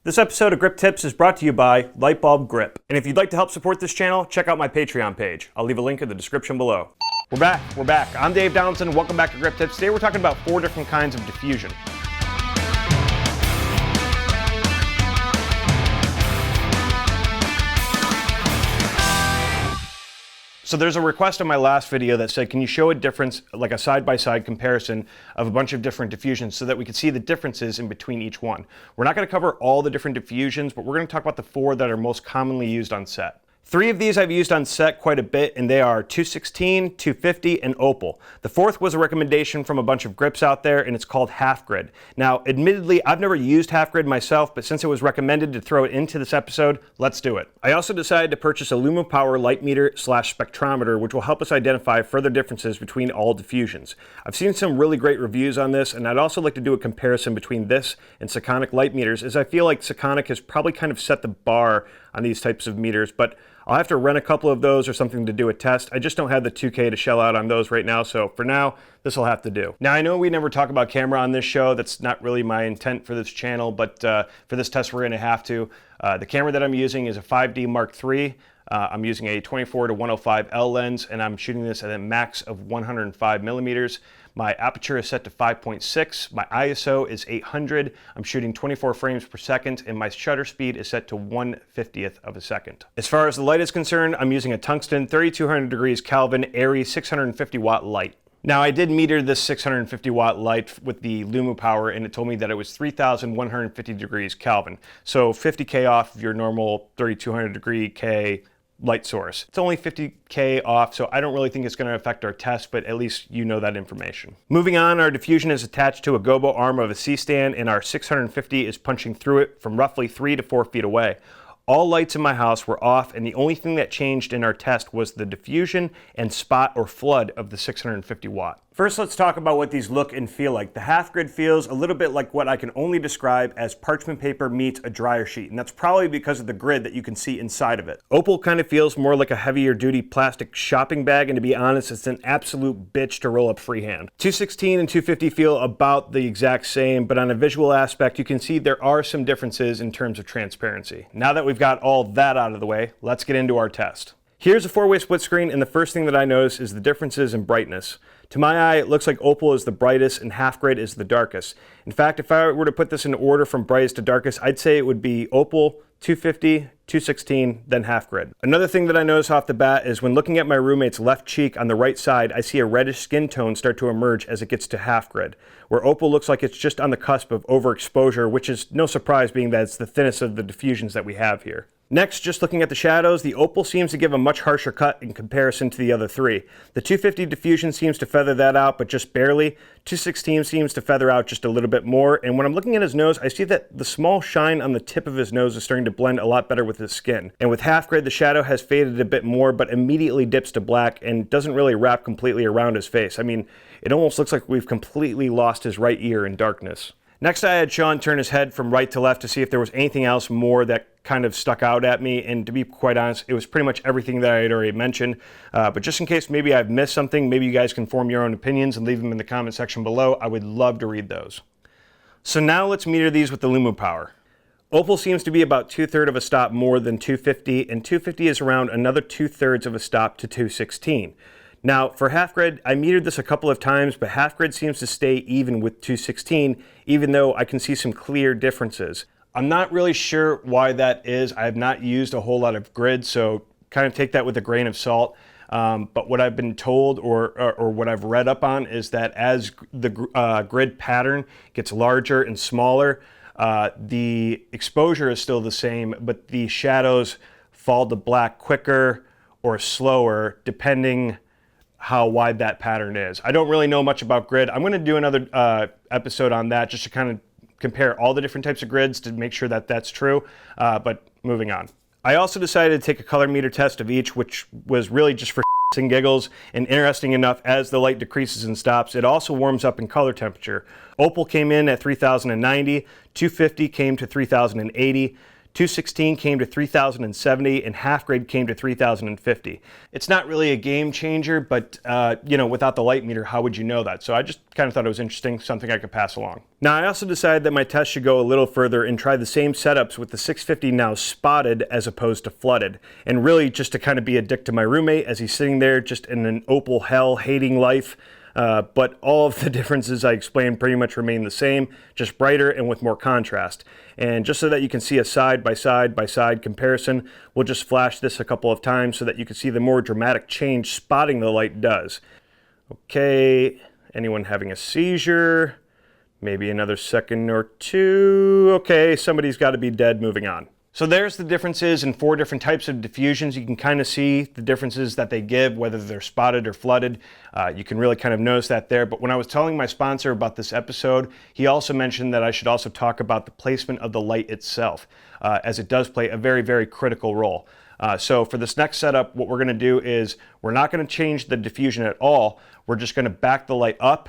This episode of Grip Tips is brought to you by Lightbulb Grip. And if you'd like to help support this channel, check out my Patreon page. I'll leave a link in the description below. We're back. I'm Dave Donaldson. Welcome back to Grip Tips. Today we're talking about 4 different kinds of diffusion. So there's a request on my last video that said, can you show a difference, like a side-by-side comparison of a bunch of different diffusions so that we could see the differences in between each one. We're not going to cover all the different diffusions, but we're going to talk about the 4 that are most commonly used on set. 3 of these I've used on set quite a bit, and they are 216, 250, and Opal. The 4th was a recommendation from a bunch of grips out there, and it's called half grid. Now, admittedly, I've never used half grid myself, but since it was recommended to throw it into this episode, let's do it. I also decided to purchase a Lumu Power light meter / spectrometer, which will help us identify further differences between all diffusions. I've seen some really great reviews on this, and I'd also like to do a comparison between this and Sekonic light meters, as I feel like Sekonic has probably kind of set the bar on these types of meters, but I'll have to rent a couple of those or something to do a test. I just don't have the $2K to shell out on those right now, so for now, this will have to do. Now, I know we never talk about camera on this show. That's not really my intent for this channel, but for this test, we're gonna have to. The camera that I'm using is a 5D Mark III. I'm using a 24-105L lens, and I'm shooting this at a max of 105 millimeters. My aperture is set to 5.6, my ISO is 800, I'm shooting 24 frames per second, and my shutter speed is set to 1/50th of a second. As far as the light is concerned, I'm using a tungsten 3200 degrees Kelvin Airy 650 watt light. Now, I did meter this 650 watt light with the Lumu Power, and it told me that it was 3,150 degrees Kelvin. So 50K off of your normal 3200 degree K light source. It's only 50K off, so I don't really think it's going to affect our test, but at least you know that information. Moving on, our diffusion is attached to a gobo arm of a C-stand, and our 650 is punching through it from roughly 3 to 4 feet away. All lights in my house were off, and the only thing that changed in our test was the diffusion and spot or flood of the 650 watt. First, let's talk about what these look and feel like. The half grid feels a little bit like what I can only describe as parchment paper meets a dryer sheet, and that's probably because of the grid that you can see inside of it. Opal kind of feels more like a heavier duty plastic shopping bag, and to be honest, it's an absolute bitch to roll up freehand. 216 and 250 feel about the exact same, but on a visual aspect, you can see there are some differences in terms of transparency. Now that we've got all that out of the way, let's get into our test. Here's a 4-way split screen, and the first thing that I notice is the differences in brightness. To my eye, it looks like Opal is the brightest and half grid is the darkest. In fact, if I were to put this in order from brightest to darkest, I'd say it would be Opal, 250, 216, then half grid. Another thing that I notice off the bat is when looking at my roommate's left cheek on the right side, I see a reddish skin tone start to emerge as it gets to half grid, where Opal looks like it's just on the cusp of overexposure, which is no surprise being that it's the thinnest of the diffusions that we have here. Next, just looking at the shadows, the Opal seems to give a much harsher cut in comparison to the other 3. The 250 diffusion seems to feather that out, but just barely. 216 seems to feather out just a little bit more, and when I'm looking at his nose, I see that the small shine on the tip of his nose is starting to blend a lot better with his skin. And with half grid, the shadow has faded a bit more, but immediately dips to black and doesn't really wrap completely around his face. I mean, it almost looks like we've completely lost his right ear in darkness. Next, I had Sean turn his head from right to left to see if there was anything else more that kind of stuck out at me, and to be quite honest, it was pretty much everything that I had already mentioned. But just in case maybe I've missed something, maybe you guys can form your own opinions and leave them in the comment section below. I would love to read those. So now let's meter these with the Lumu Power. Opal seems to be about 2/3 of a stop more than 250, and 250 is around another 2/3 of a stop to 216. Now, for half grid, I metered this a couple of times, but half grid seems to stay even with 216, even though I can see some clear differences. I'm not really sure why that is. I have not used a whole lot of grid, so kind of take that with a grain of salt. But what I've been told or what I've read up on is that as the grid pattern gets larger and smaller, the exposure is still the same, but the shadows fall to black quicker or slower, depending how wide that pattern is. I don't really know much about grid. I'm going to do another episode on that just to kind of compare all the different types of grids to make sure that that's true, but moving on. I also decided to take a color meter test of each, which was really just for and giggles, and interesting enough, as the light decreases and stops, it also warms up in color temperature. Opal came in at 3090, 250 came to 3080, 216 came to 3,070, and half grade came to 3,050. It's not really a game changer, but without the light meter, how would you know that? So I just kind of thought it was interesting, something I could pass along. Now, I also decided that my test should go a little further and try the same setups with the 650 now spotted as opposed to flooded. And really just to kind of be a dick to my roommate as he's sitting there just in an Opal hell, hating life. But all of the differences I explained pretty much remain the same, just brighter and with more contrast. And just so that you can see a side by side comparison, we'll just flash this a couple of times so that you can see the more dramatic change spotting the light does. Okay, anyone having a seizure? Maybe another second or two. Okay, somebody's got to be dead. Moving on. So there's the differences in 4 different types of diffusions. You can kind of see the differences that they give, whether they're spotted or flooded. You can really kind of notice that there. But when I was telling my sponsor about this episode, he also mentioned that I should also talk about the placement of the light itself, as it does play a very, very critical role. So for this next setup, what we're going to do is we're not going to change the diffusion at all. We're just going to back the light up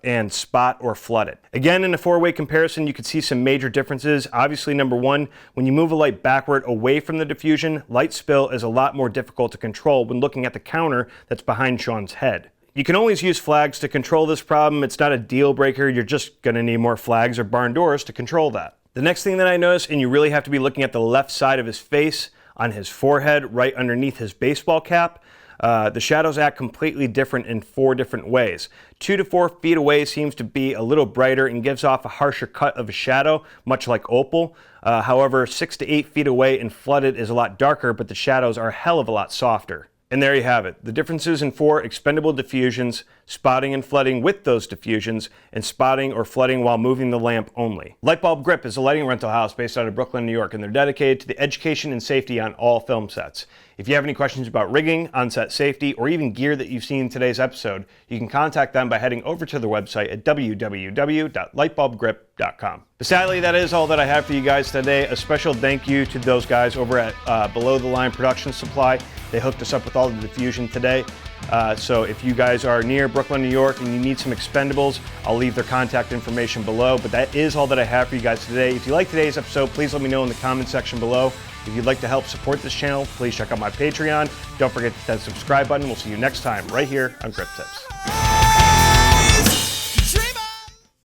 and spot or flood it. Again, in a 4-way comparison, you can see some major differences. Obviously, number one, when you move a light backward away from the diffusion, light spill is a lot more difficult to control when looking at the counter that's behind Sean's head. You can always use flags to control this problem. It's not a deal breaker. You're just going to need more flags or barn doors to control that. The next thing that I noticed, and you really have to be looking at the left side of his face, on his forehead, right underneath his baseball cap, the shadows act completely different in 4 different ways. 2 to 4 feet away seems to be a little brighter and gives off a harsher cut of a shadow, much like Opal. However, 6 to 8 feet away and flooded is a lot darker, but the shadows are a hell of a lot softer. And there you have it. The differences in 4 expendable diffusions, spotting and flooding with those diffusions, and spotting or flooding while moving the lamp only. Lightbulb Grip is a lighting rental house based out of Brooklyn, New York, and they're dedicated to the education and safety on all film sets. If you have any questions about rigging, on-set safety, or even gear that you've seen in today's episode, you can contact them by heading over to their website at www.lightbulbgrip.com. But sadly, that is all that I have for you guys today. A special thank you to those guys over at Below the Line Production Supply. They hooked us up with all the diffusion today. So if you guys are near Brooklyn, New York, and you need some expendables, I'll leave their contact information below. But that is all that I have for you guys today. If you like today's episode, please let me know in the comment section below. If you'd like to help support this channel, please check out my Patreon. Don't forget to hit that subscribe button. We'll see you next time right here on Grip Tips.